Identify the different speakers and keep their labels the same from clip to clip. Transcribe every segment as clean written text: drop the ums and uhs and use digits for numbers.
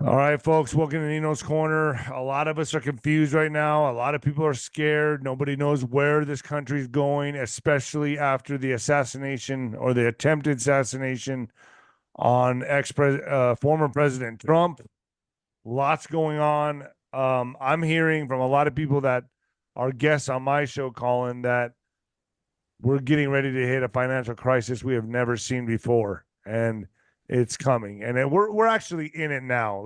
Speaker 1: All right, folks, welcome to Nino's Corner. A lot of us are confused right now. A lot of people are scared. Nobody knows where this country is going, especially after the assassination or the attempted assassination on former President Trump. Lots going on. I'm hearing from a lot of people that are guests on my show, Collin, that we're getting ready to hit a financial crisis we have never seen before. And it's coming, and we're actually in it now.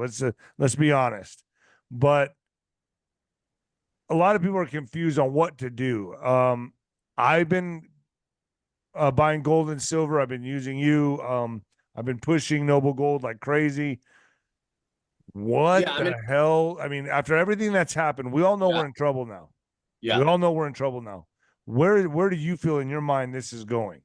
Speaker 1: Let's be honest, but a lot of people are confused on what to do. I've been buying gold and silver. I've been using you. I've been pushing Noble Gold like crazy. What
Speaker 2: Yeah, I
Speaker 1: the
Speaker 2: mean,
Speaker 1: hell? I mean, after everything that's happened, we all know
Speaker 2: yeah,
Speaker 1: we're in trouble now. We
Speaker 2: yeah,
Speaker 1: all know we're in trouble now. Where do you feel in your mind this is going?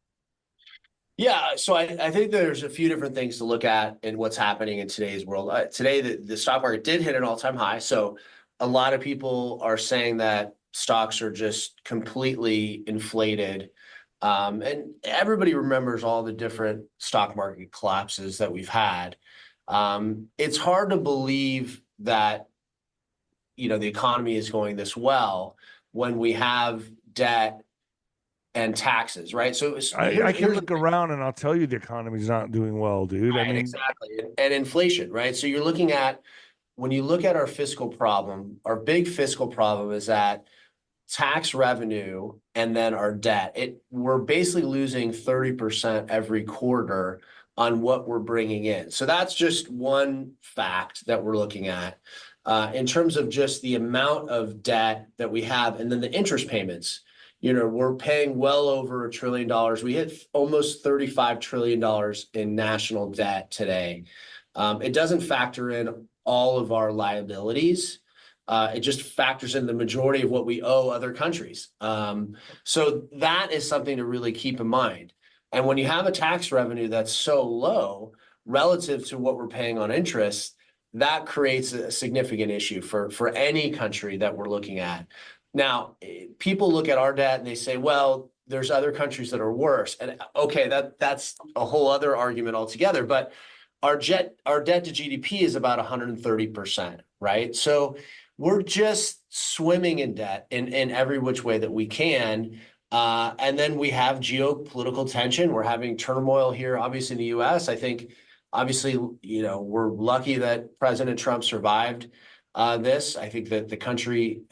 Speaker 2: yeah. So I think there's a few different things to look at in what's happening in today's world. Today, the stock market did hit an all-time high. So a lot of people are saying that stocks are just completely inflated. And everybody remembers all the different stock market collapses that we've had. It's hard to believe that, the economy is going this well when we have debt and taxes, right? So
Speaker 1: I can
Speaker 2: here's the
Speaker 1: look
Speaker 2: thing.
Speaker 1: around and I'll tell you the economy's not doing well, dude. I
Speaker 2: Right,
Speaker 1: mean,
Speaker 2: exactly. And inflation, right? So you're looking at when you look at our fiscal problem, our big fiscal problem is that tax revenue and then our debt. We're basically losing 30% every quarter on what we're bringing in. So that's just one fact that we're looking at. In terms of just the amount of debt that we have and then the interest payments. We're paying well over $1 trillion. We hit almost $35 trillion in national debt today. It doesn't factor in all of our liabilities. It just factors in the majority of what we owe other countries. So that is something to really keep in mind. And when you have a tax revenue that's so low relative to what we're paying on interest, that creates a significant issue for any country that we're looking at. Now, people look at our debt and they say, well, there's other countries that are worse. And okay, that's a whole other argument altogether. But our debt to GDP is about 130%, right? So we're just swimming in debt in every which way that we can. And then we have geopolitical tension. We're having turmoil here, obviously in the US. I think, obviously, we're lucky that President Trump survived this. I think that the country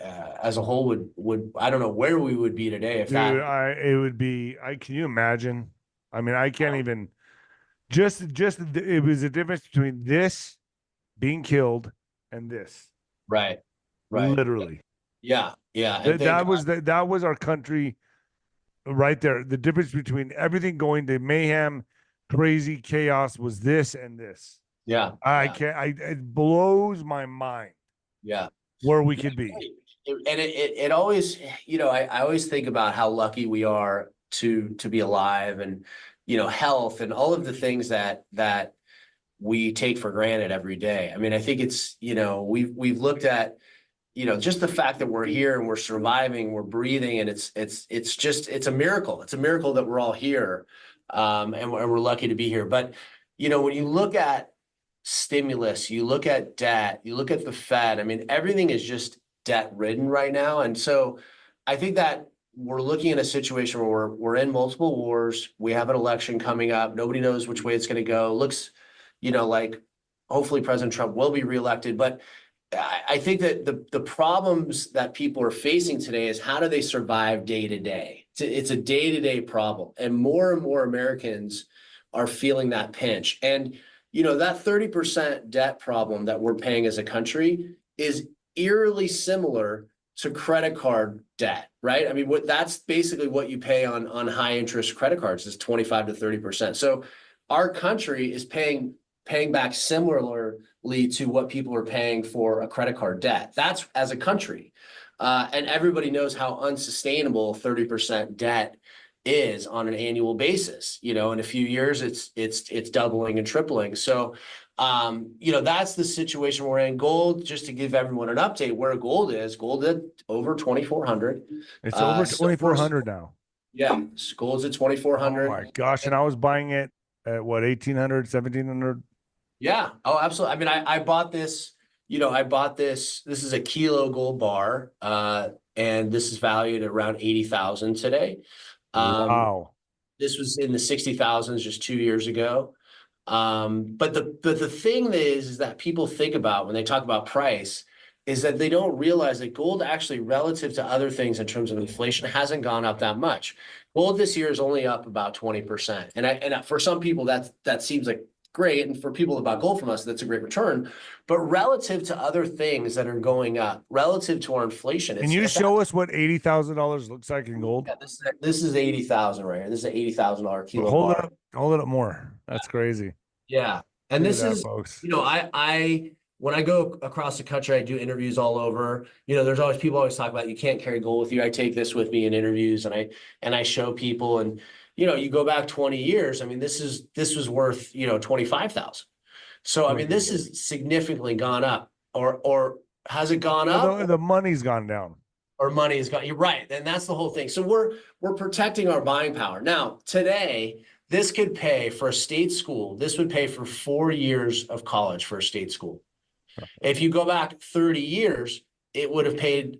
Speaker 2: as a whole would I don't know where we would be today if
Speaker 1: dude,
Speaker 2: that.
Speaker 1: it would be, can you imagine? I mean, I can't even, it was the difference between this being killed and this,
Speaker 2: Right, right.
Speaker 1: literally.
Speaker 2: Yeah, yeah. And think,
Speaker 1: That was our country right there. The difference between everything going to mayhem, crazy chaos was this and this.
Speaker 2: yeah,
Speaker 1: I
Speaker 2: yeah,
Speaker 1: can't, it blows my mind
Speaker 2: yeah.
Speaker 1: where we
Speaker 2: Yeah,
Speaker 1: could be.
Speaker 2: right. And it always, I always think about how lucky we are to be alive and, health and all of the things that we take for granted every day. I mean, I think it's, we've looked at, just the fact that we're here and we're surviving, we're breathing, and it's a miracle. It's a miracle that we're all here, and we're lucky to be here. But, when you look at stimulus, you look at debt, you look at the Fed, I mean, everything is just debt ridden right now. And so I think that we're looking at a situation where we're in multiple wars. We have an election coming up. Nobody knows which way it's going to go. Looks, like hopefully President Trump will be reelected. But I think that the problems that people are facing today is how do they survive day to day? It's a day-to-day problem. And more Americans are feeling that pinch. And, that 30% debt problem that we're paying as a country is eerily similar to credit card debt, right? I mean, that's basically what you pay on high interest credit cards is 25 to 30%. So our country is paying back similarly to what people are paying for a credit card debt. That's as a country. And everybody knows how unsustainable 30% debt is on an annual basis. In a few years, it's doubling and tripling. So, that's the situation we're in. Gold, just to give everyone an update, where gold at over 2,400.
Speaker 1: It's over
Speaker 2: Silver's,
Speaker 1: 2,400 now.
Speaker 2: yeah, gold's at
Speaker 1: Oh
Speaker 2: 2,400.
Speaker 1: my gosh. And I was buying it at what, 1,800, 1,700?
Speaker 2: Yeah. Oh, absolutely. I mean, I bought this, I bought this. This is a kilo gold bar, and this is valued at around 80,000 today. Um,
Speaker 1: Wow.
Speaker 2: this was in the 60,000s just 2 years ago. But the thing is that people think about when they talk about price is that they don't realize that gold actually relative to other things in terms of inflation hasn't gone up that much. Gold this year is only up about 20%. And for some people that seems like great. And for people that buy gold from us, that's a great return. But relative to other things that are going up, relative to our inflation,
Speaker 1: Can you show us what $80,000 looks like in gold?
Speaker 2: yeah, this is 80,000 right here. This is an $80,000 kilo
Speaker 1: Hold it
Speaker 2: bar.
Speaker 1: up. Hold it up more. That's crazy.
Speaker 2: Yeah. And
Speaker 1: Look at
Speaker 2: this
Speaker 1: that,
Speaker 2: is,
Speaker 1: folks.
Speaker 2: I when I go across the country, I do interviews all over. There's always people always talk about you can't carry gold with you. I take this with me in interviews and I show people and you go back 20 years. I mean, this was worth, 25,000. So I mean, this
Speaker 1: Crazy.
Speaker 2: has significantly gone up or has it gone
Speaker 1: No,
Speaker 2: up
Speaker 1: the money's gone down.
Speaker 2: or money has gone? You're right. And that's the whole thing. So we're protecting our buying power. Now, today, this could pay for a state school. This would pay for 4 years of college for a state school. If you go back 30 years, it would have paid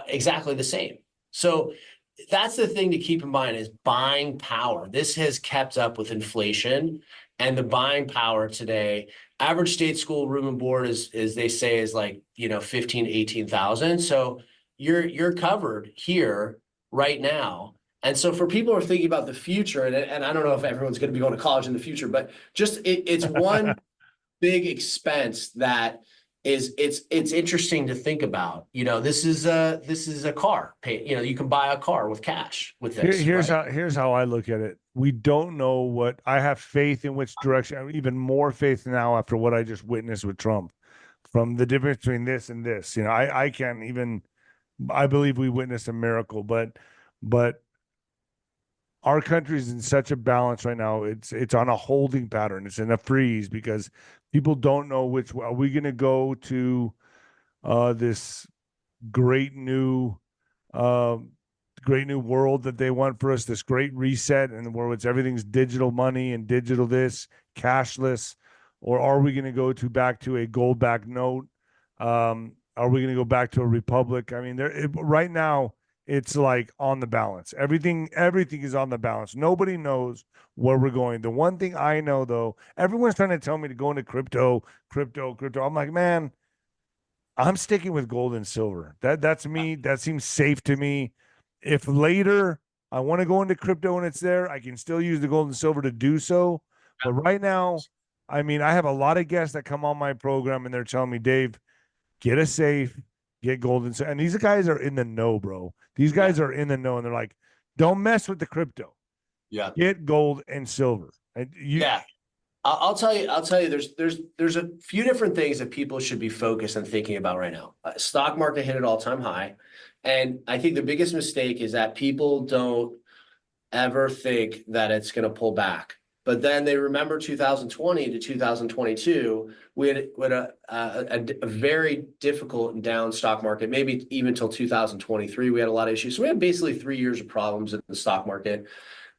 Speaker 2: exactly the same. So that's the thing to keep in mind is buying power. This has kept up with inflation and the buying power today. Average state school room and board is they say is like, 15 to 18,000. So you're covered here right now. And so for people who are thinking about the future, and I don't know if everyone's going to be going to college in the future, but just it's one big expense that it's interesting to think about. This is a car pay, you can buy a car with cash with this, right?
Speaker 1: Here's how I look at it. We don't know what I have faith in which direction. I have even more faith now after what I just witnessed with Trump, from the difference between this and this. I can't even. I believe we witnessed a miracle, but our country is in such a balance right now. It's on a holding pattern. It's in a freeze because people don't know which way. Are we going to go to this great new uh, great new world that they want for us, this great reset, and where it's everything's digital money and digital this, cashless, or are we going to go to back to a gold backed note? Are we going to go back to a republic? I mean, right now it's like on the balance. Everything is on the balance. Nobody knows where we're going. The one thing I know though, everyone's trying to tell me to go into crypto. I'm like, man, I'm sticking with gold and silver. That's me. That seems safe to me. If later I want to go into crypto and it's there, I can still use the gold and silver to do so. But right now, I mean, I have a lot of guests that come on my program and they're telling me, Dave, get a safe, get gold and silver. And these guys are in the know, bro. These
Speaker 2: Yeah.
Speaker 1: guys are in the know, and they're like, don't mess with the crypto.
Speaker 2: Yeah.
Speaker 1: Get gold and silver. And
Speaker 2: Yeah. I'll tell you, there's a few different things that people should be focused and thinking about right now. Stock market hit an all-time high. And I think the biggest mistake is that people don't ever think that it's going to pull back. But then they remember 2020 to 2022, we had a very difficult and down stock market, maybe even till 2023, we had a lot of issues. So we had basically 3 years of problems in the stock market.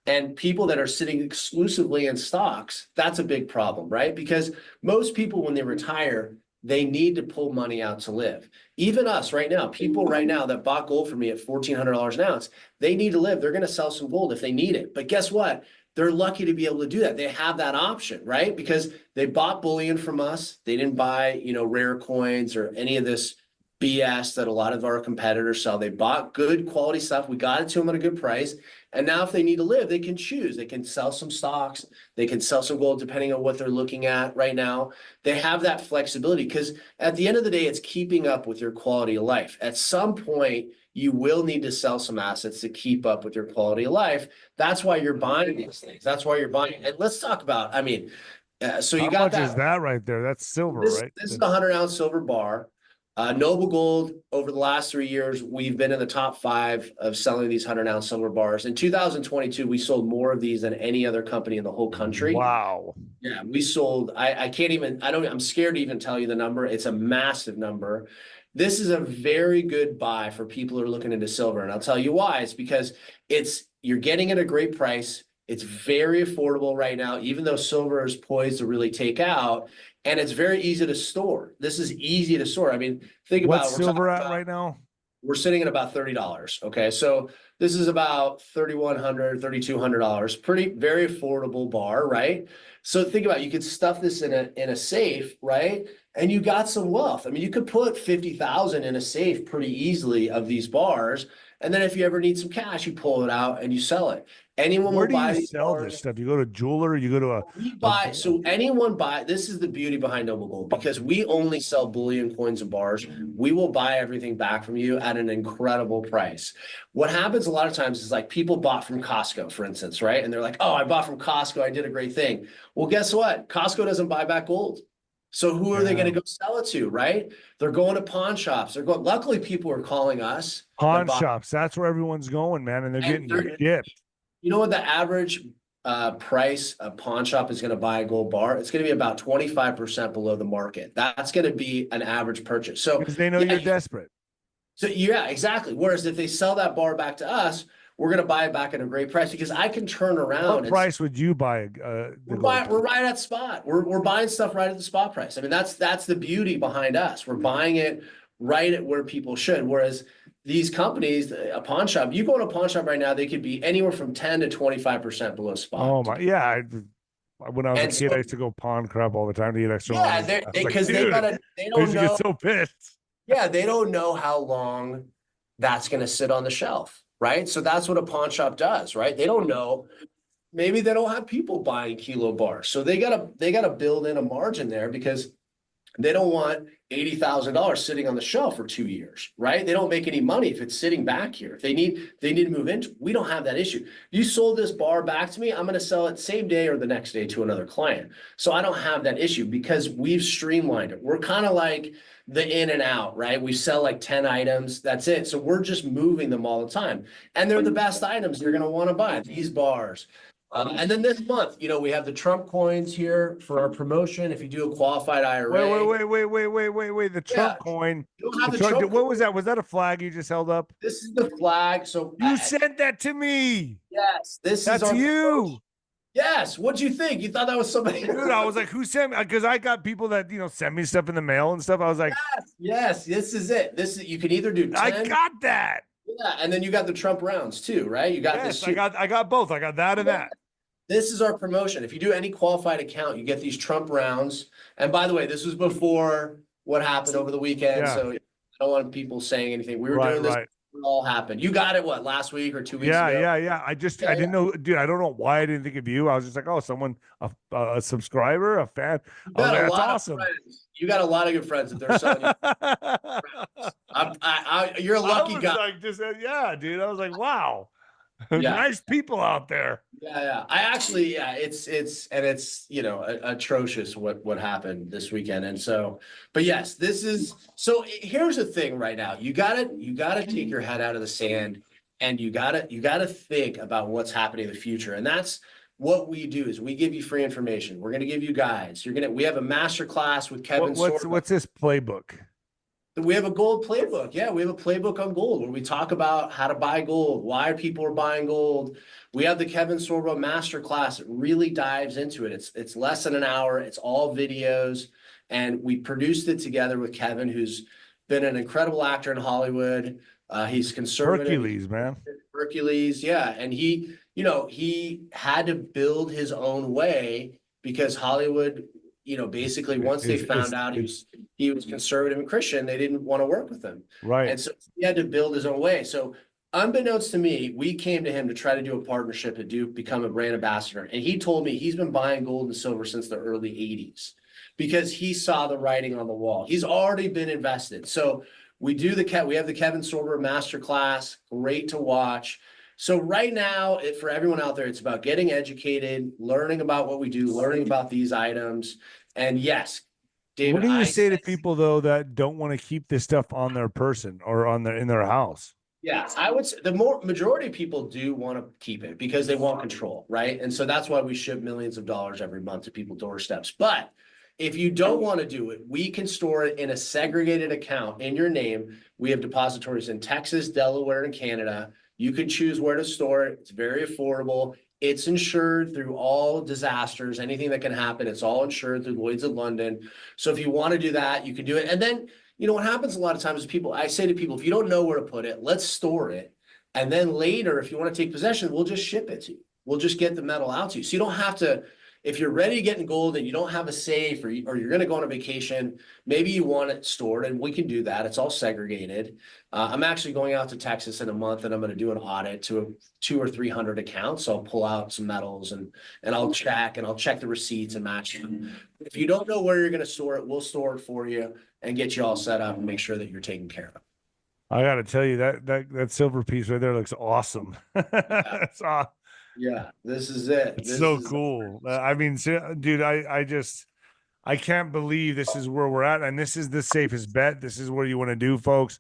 Speaker 2: And people that are sitting exclusively in stocks, that's a big problem, right? Because most people, when they retire, they need to pull money out to live. Even us right now, people right now that bought gold for me at $1,400 an ounce, they need to live. They're going to sell some gold if they need it. But guess what? They're lucky to be able to do that. They have that option, right? Because they bought bullion from us. They didn't buy, rare coins or any of this BS that a lot of our competitors sell. They bought good quality stuff. We got it to them at a good price. And now if they need to live, they can choose. They can sell some stocks. They can sell some gold depending on what they're looking at right now. They have that flexibility because at the end of the day, it's keeping up with your quality of life. At some point, you will need to sell some assets to keep up with your quality of life. That's why you're buying these things. That's why you're buying. And let's talk about, so you
Speaker 1: how
Speaker 2: got
Speaker 1: much is
Speaker 2: that.
Speaker 1: that right there? That's silver,
Speaker 2: This
Speaker 1: right?
Speaker 2: this is a 100-ounce silver bar. Noble Gold, over the last 3 years, we've been in the top 5 of selling these 100-ounce silver bars. In 2022, we sold more of these than any other company in the whole country.
Speaker 1: Wow.
Speaker 2: Yeah, we sold, I can't even, I'm scared to even tell you the number. It's a massive number. This is a very good buy for people who are looking into silver. And I'll tell you why. It's because you're getting at a great price. It's very affordable right now, even though silver is poised to really take out, and it's very easy to store. This is easy to store. I mean, think
Speaker 1: What's
Speaker 2: about we're
Speaker 1: silver
Speaker 2: talking
Speaker 1: at
Speaker 2: about
Speaker 1: right now?
Speaker 2: we're sitting at about $30. Okay. So this is about $3,100, $3,200. Pretty very affordable bar, right? So think about it, you could stuff this in a safe, right? And you got some wealth. I mean, you could put 50,000 in a safe pretty easily of these bars. And then if you ever need some cash, you pull it out and you sell it. Anyone
Speaker 1: Where
Speaker 2: will
Speaker 1: do you
Speaker 2: buy these
Speaker 1: sell this
Speaker 2: bars.
Speaker 1: stuff? You go to a jeweler, you go to
Speaker 2: We
Speaker 1: a
Speaker 2: buy, so anyone buy, this is the beauty behind Noble Gold, because we only sell bullion coins and bars. We will buy everything back from you at an incredible price. What happens a lot of times is like people bought from Costco, for instance, right? And they're like, oh, I bought from Costco, I did a great thing. Well, guess what? Costco doesn't buy back gold. So who are they going to go sell it to, right? They're going to pawn shops. They're going, luckily people are calling us
Speaker 1: pawn shops. That's where everyone's going, man. And they're getting dipped.
Speaker 2: you know what the average price a pawn shop is going to buy a gold bar? It's going to be about 25% below the market. That's going to be an average purchase. So
Speaker 1: because they know you're desperate.
Speaker 2: So yeah, exactly. Whereas if they sell that bar back to us, we're going to buy it back at a great price because I can turn around.
Speaker 1: What price would you buy?
Speaker 2: We're right at spot. We're buying stuff right at the spot price. I mean, that's the beauty behind us. We're buying it right at where people should. Whereas these companies, a pawn shop, you go to a pawn shop right now, they could be anywhere from 10 to 25% below spot.
Speaker 1: Oh my, yeah. When I was a kid, I used to go pawn crap all the time to get extra money.
Speaker 2: Yeah, because they don't know.
Speaker 1: Get so pissed.
Speaker 2: Yeah, they don't know how long that's going to sit on the shelf, right? So that's what a pawn shop does, right? They don't know. Maybe they don't have people buying kilo bars, so they gotta build in a margin there because they don't want $80,000 sitting on the shelf for 2 years, right? They don't make any money if it's sitting back here. If they need to move into, we don't have that issue. You sold this bar back to me, I'm going to sell it same day or the next day to another client. So I don't have that issue because we've streamlined it. We're kind of like the in and out, right? We sell like 10 items. That's it. So we're just moving them all the time. And they're the best items you're going to want to buy, these bars. And then this month, we have the Trump coins here for our promotion. If you do a qualified IRA.
Speaker 1: Wait. The Trump coin.
Speaker 2: You don't have the Trump
Speaker 1: what was that? Was that a flag you just held up?
Speaker 2: This is the flag. So
Speaker 1: you sent that to me.
Speaker 2: Yes,
Speaker 1: that's you. Promotion.
Speaker 2: Yes. What'd you think? You thought that was somebody?
Speaker 1: Dude, I was like, who sent me? Because I got people that send me stuff in the mail and stuff. I was like,
Speaker 2: yes, this is it. You can either do 10.
Speaker 1: I got that.
Speaker 2: Yeah, and then you got the Trump rounds too, right? You got this too.
Speaker 1: I got both. I got that and that.
Speaker 2: This is our promotion. If you do any qualified account, you get these Trump rounds. And by the way, this was before what happened over the weekend. So I don't want people saying anything. We were doing this. It all happened. You got it last week or 2 weeks ago?
Speaker 1: Yeah. I didn't know, dude. I don't know why I didn't think of you. I was just like, oh, someone, a subscriber, a fan. That's awesome.
Speaker 2: You got a lot of good friends that they're selling you. You're a lucky guy.
Speaker 1: Like, dude. I was like, wow. Nice people out there.
Speaker 2: Yeah. I actually, it's atrocious what happened this weekend. And so, but yes, so here's the thing right now. You gotta take your head out of the sand and you gotta think about what's happening in the future. And that's what we do is we give you free information. We're going to give you guides. We have a master class with Kevin.
Speaker 1: What's this playbook?
Speaker 2: We have a gold playbook. Yeah, we have a playbook on gold where we talk about how to buy gold, why people are buying gold. We have the Kevin Sorbo masterclass. It really dives into it. It's less than an hour. It's all videos. And we produced it together with Kevin, who's been an incredible actor in Hollywood. He's conservative.
Speaker 1: Hercules, man.
Speaker 2: Hercules, yeah. And he had to build his own way because Hollywood, basically once they found out he was conservative and Christian, they didn't want to work with him.
Speaker 1: Right.
Speaker 2: And so he had to build his own way. So unbeknownst to me, we came to him to try to do a partnership to become a brand ambassador. And he told me he's been buying gold and silver since the early 80s because he saw the writing on the wall. He's already been invested. So we have the Kevin Sorbo masterclass, great to watch. So right now, for everyone out there, it's about getting educated, learning about what we do, learning about these items. And yes, David,
Speaker 1: what do you say to people though that don't want to keep this stuff on their person or in their house?
Speaker 2: Yeah, I would say majority of people do want to keep it because they want control, right? And so that's why we ship millions of dollars every month to people's doorsteps. But if you don't want to do it, we can store it in a segregated account in your name. We have depositories in Texas, Delaware, and Canada. You can choose where to store it. It's very affordable. It's insured through all disasters, anything that can happen. It's all insured through Lloyd's of London. So if you want to do that, you can do it. And then, what happens a lot of times is I say to people, if you don't know where to put it, let's store it. And then later, if you want to take possession, we'll just ship it to you. We'll just get the metal out to you. So you don't have to, if you're ready to get in gold and you don't have a safe, or you're going to go on a vacation, maybe you want it stored, and we can do that. It's all segregated. I'm actually going out to Texas in a month, and I'm going to do an audit to 200 or 300 accounts. So I'll pull out some metals and I'll check the receipts and match them. If you don't know where you're going to store it, we'll store it for you and get you all set up and make sure that you're taken care of.
Speaker 1: I got to tell you that silver piece right there looks awesome. It's aw-
Speaker 2: Yeah, this is it.
Speaker 1: it's
Speaker 2: This
Speaker 1: so
Speaker 2: is
Speaker 1: cool. I mean, dude, I can't believe this is where we're at, and this is the safest bet. This is what you want to do, folks.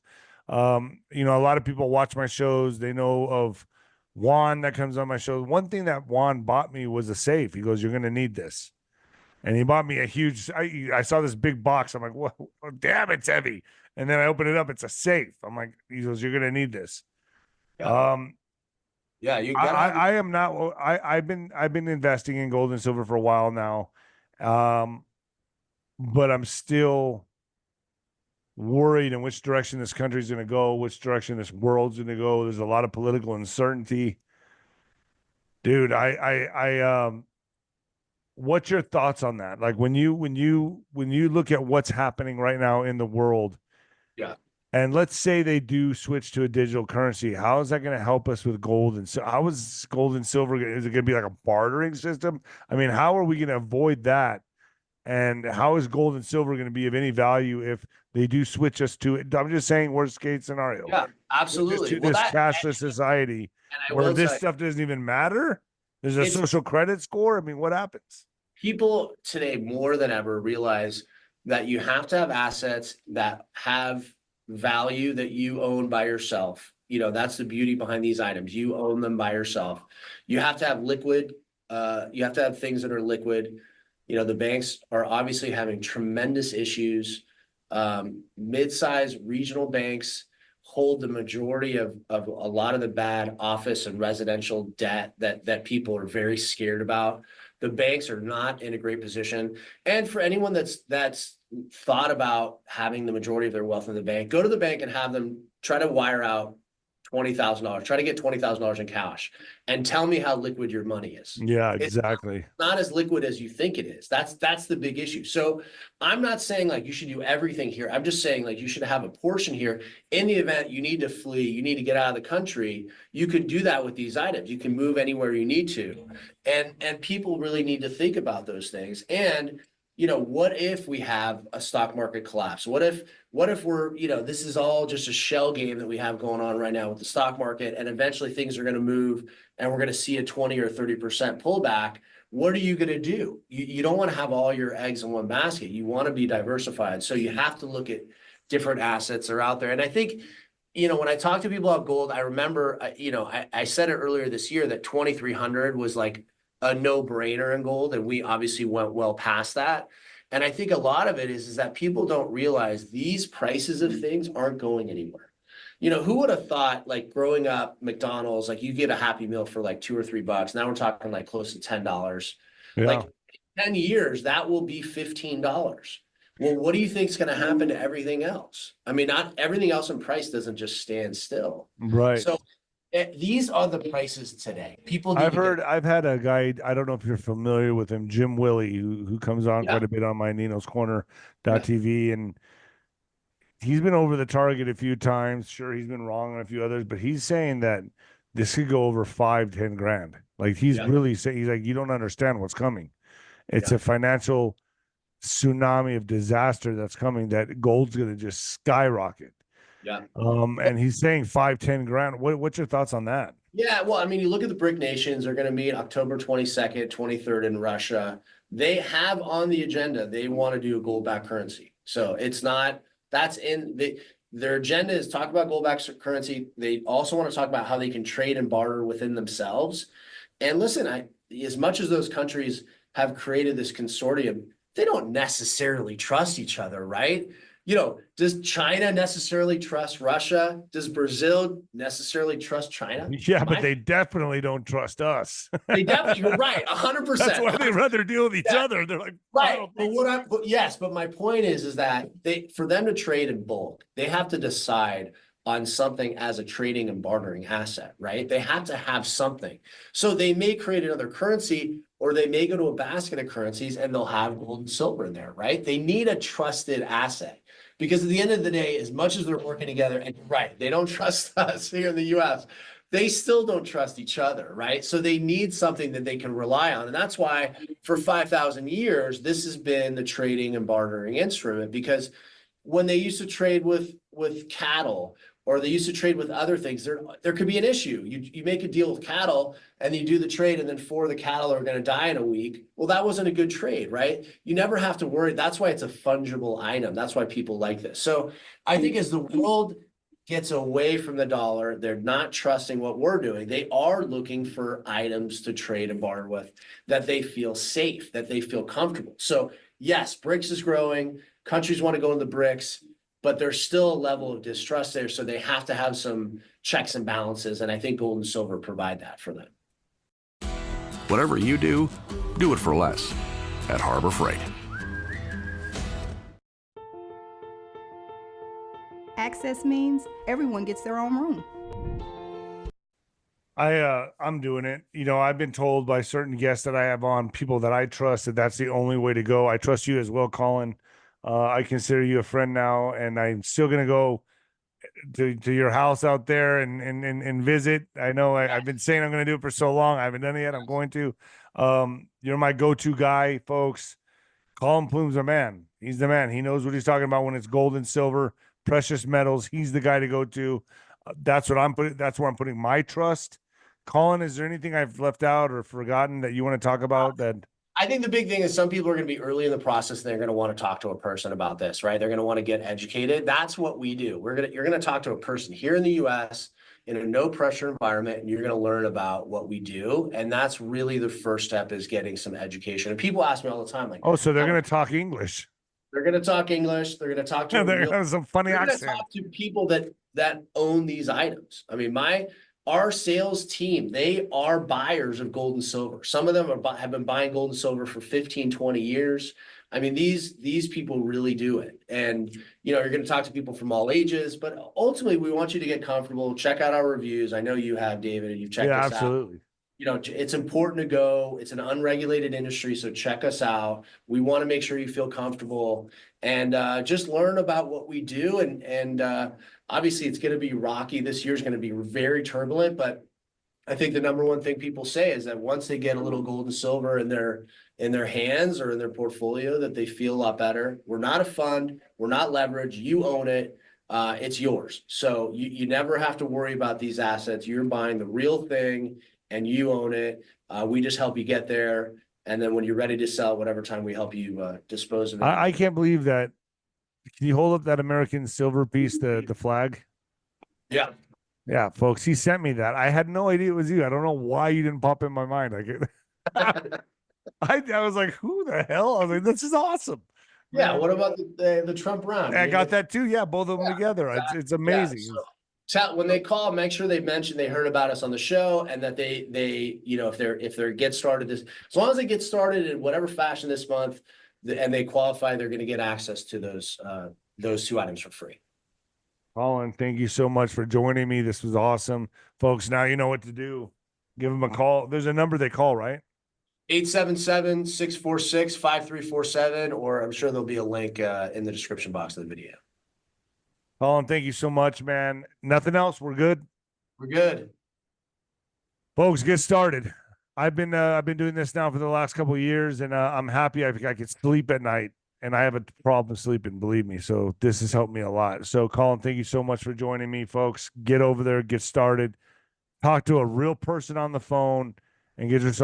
Speaker 1: A lot of people watch my shows. They know of Juan that comes on my show. One thing that Juan bought me was a safe. He goes, "You're going to need this," and he bought me a huge. I saw this big box. I'm like, "Whoa, damn, it's heavy!" And then I open it up. It's a safe. I'm like, he goes, "You're going to need this."
Speaker 2: yeah.
Speaker 1: Um,
Speaker 2: Yeah, you
Speaker 1: I,
Speaker 2: gotta
Speaker 1: I
Speaker 2: have.
Speaker 1: I am not. I've been investing in gold and silver for a while now, but I'm still worried in which direction this country's going to go, which direction this world's going to go. There's a lot of political uncertainty, dude. What's your thoughts on that? Like when you look at what's happening right now in the world,
Speaker 2: Yeah.
Speaker 1: and let's say they do switch to a digital currency, how is that going to help us with gold and so? How is gold and silver? Is it going to be like a bartering system? I mean, how are we going to avoid that? And how is gold and silver going to be of any value if they do switch us to it? I'm just saying, worst case scenario,
Speaker 2: Yeah,
Speaker 1: switch us
Speaker 2: absolutely.
Speaker 1: to
Speaker 2: Well,
Speaker 1: this
Speaker 2: that,
Speaker 1: cashless society
Speaker 2: and I
Speaker 1: where
Speaker 2: will
Speaker 1: this
Speaker 2: tell you,
Speaker 1: stuff doesn't even matter. There's a
Speaker 2: it's
Speaker 1: social credit score. I mean, what happens?
Speaker 2: people today more than ever realize that you have to have assets that have value that you own by yourself. That's the beauty behind these items. You own them by yourself. You have to have liquid, you have to have things that are liquid. The banks are obviously having tremendous issues. Mid-sized regional banks hold the majority of a lot of the bad office and residential debt that people are very scared about. The banks are not in a great position. And for anyone that's thought about having the majority of their wealth in the bank, go to the bank and have them try to wire out $20,000. Try to get $20,000 in cash and tell me how liquid your money is.
Speaker 1: Yeah,
Speaker 2: It's
Speaker 1: exactly.
Speaker 2: not as liquid as you think it is. That's the big issue. So I'm not saying like you should do everything here. I'm just saying like you should have a portion here. In the event you need to flee, you need to get out of the country, you can do that with these items. You can move anywhere you need to. And people really need to think about those things. And what if we have a stock market collapse? What if we're, this is all just a shell game that we have going on right now with the stock market, and eventually things are going to move and we're going to see a 20 or 30% pullback. What are you going to do? You don't want to have all your eggs in one basket. You want to be diversified. So you have to look at different assets that are out there. And I think, when I talk to people about gold, I remember, I said it earlier this year that 2,300 was like a no-brainer in gold, and we obviously went well past that. And I think a lot of it is that people don't realize these prices of things aren't going anywhere. Who would have thought, like growing up, McDonald's, like you get a Happy Meal for like $2 or $3. Now we're talking like close to $10.
Speaker 1: Yeah.
Speaker 2: Like 10 years, that will be $15. Well, what do you think is going to happen to everything else? I mean, not everything else in price doesn't just stand still.
Speaker 1: Right.
Speaker 2: So these are the prices today. People need
Speaker 1: I've
Speaker 2: to get,
Speaker 1: heard, I've had a guy, I don't know if you're familiar with him, Jim Willie, who comes on
Speaker 2: yeah,
Speaker 1: quite a bit on my Nino's Corner
Speaker 2: yeah,
Speaker 1: TV, and he's been over the target a few times. Sure, he's been wrong on a few others, but he's saying that this could go over 5-10 grand. Like he's
Speaker 2: yeah,
Speaker 1: really saying, he's like, you don't understand what's coming. It's
Speaker 2: yeah,
Speaker 1: a financial tsunami of disaster that's coming, that gold's going to just skyrocket.
Speaker 2: yeah.
Speaker 1: And he's saying 5-10 grand. What's your thoughts on that?
Speaker 2: Yeah, well, I mean, you look at the BRIC nations, they're going to meet October 22nd, 23rd in Russia. They have on the agenda, they want to do a gold-backed currency. So it's not, that's in their agenda is talk about gold-backed currency. They also want to talk about how they can trade and barter within themselves. And listen, as much as those countries have created this consortium, they don't necessarily trust each other, right? does China necessarily trust Russia? Does Brazil necessarily trust China?
Speaker 1: Yeah, but they definitely don't trust us.
Speaker 2: They definitely, you're right,
Speaker 1: That's
Speaker 2: 100%.
Speaker 1: why they rather deal with each
Speaker 2: Yeah.
Speaker 1: other. They're like,
Speaker 2: Right. Yes, but my point is that for them to trade in bulk, they have to decide on something as a trading and bartering asset, right? They have to have something. So they may create another currency, or they may go to a basket of currencies and they'll have gold and silver in there, right? They need a trusted asset, because at the end of the day, as much as they're working together, and right, they don't trust us here in the US, they still don't trust each other, right? So they need something that they can rely on. And that's why for 5,000 years, this has been the trading and bartering instrument, because when they used to trade with cattle, or they used to trade with other things, there could be an issue. You make a deal with cattle and you do the trade, and then 4 of the cattle are going to die in a week. Well, that wasn't a good trade, right? You never have to worry. That's why it's a fungible item. That's why people like this. So I think as the world gets away from the dollar, they're not trusting what we're doing. They are looking for items to trade and barter with that they feel safe, that they feel comfortable. So yes, BRICS is growing. Countries want to go in the BRICS, but there's still a level of distrust there. So they have to have some checks and balances. And I think gold and silver provide that for them.
Speaker 3: Whatever you do it for less at Harbor Freight.
Speaker 4: Access means everyone gets their own room.
Speaker 1: I'm doing it. I've been told by certain guests that I have on, people that I trust, that that's the only way to go. I trust you as well, Collin. I consider you a friend now, and I'm still gonna go to your house out there and visit. I know I've been saying I'm gonna do it for so long. I haven't done it yet. I'm going to. You're my go-to guy, folks. Collin Plume's a man. He's the man. He knows what he's talking about when it's gold and silver, precious metals. He's the guy to go to. That's what I'm putting. That's where I'm putting my trust. Collin, is there anything I've left out or forgotten that you want to talk about? That
Speaker 2: I think the big thing is some people are going to be early in the process. And they're going to want to talk to a person about this, right? They're going to want to get educated. That's what we do. You're going to talk to a person here in the US in a no pressure environment, and you're going to learn about what we do. And that's really the first step, is getting some education. And people ask me all the time, like,
Speaker 1: oh, so they're going to talk English.
Speaker 2: They're going to talk English. They're going to talk to
Speaker 1: they're going to have some funny accent.
Speaker 2: Talk to people that own these items. I mean, our sales team, they are buyers of gold and silver. Some of them have been buying gold and silver for 15, 20 years. I mean, these people really do it. And, you're going to talk to people from all ages, but ultimately we want you to get comfortable. Check out our reviews. I know you have, David, and you've checked us
Speaker 1: absolutely.
Speaker 2: out. It's important to go. It's an unregulated industry, so check us out. We want to make sure you feel comfortable and just learn about what we do. And obviously, it's going to be rocky. This year's going to be very turbulent, but I think the number one thing people say is that once they get a little gold and silver in their hands or in their portfolio, that they feel a lot better. We're not a fund. We're not leverage. You own it. It's yours. So you never have to worry about these assets. You're buying the real thing and you own it. We just help you get there. And then when you're ready to sell, whatever time we help you dispose of it.
Speaker 1: I can't believe that. Can you hold up that American silver piece, the flag?
Speaker 2: Yeah.
Speaker 1: Yeah, folks, he sent me that. I had no idea it was you. I don't know why you didn't pop in my mind. I was like, who the hell? I was like, this is awesome.
Speaker 2: Yeah. What about the Trump round?
Speaker 1: I got that too. Yeah, both of them together. Exactly. It's amazing.
Speaker 2: Yeah, so when they call, make sure they mention they heard about us on the show, and that they if they're get started this, as long as they get started in whatever fashion this month, and they qualify, they're going to get access to those 2 items for free.
Speaker 1: Collin, thank you so much for joining me. This was awesome. Folks, now you know what to do. Give them a call. There's a number they call, right?
Speaker 2: 877-646-5347, or I'm sure there'll be a link in the description box of the video.
Speaker 1: Collin, thank you so much, man. Nothing else. We're good.
Speaker 2: We're good.
Speaker 1: Folks, get started. I've been doing this now for the last couple of years, and I'm happy I can sleep at night. And I have a problem sleeping, believe me. So this has helped me a lot. So Collin, thank you so much for joining me, folks. Get over there, get started, talk to a real person on the phone, and get yourself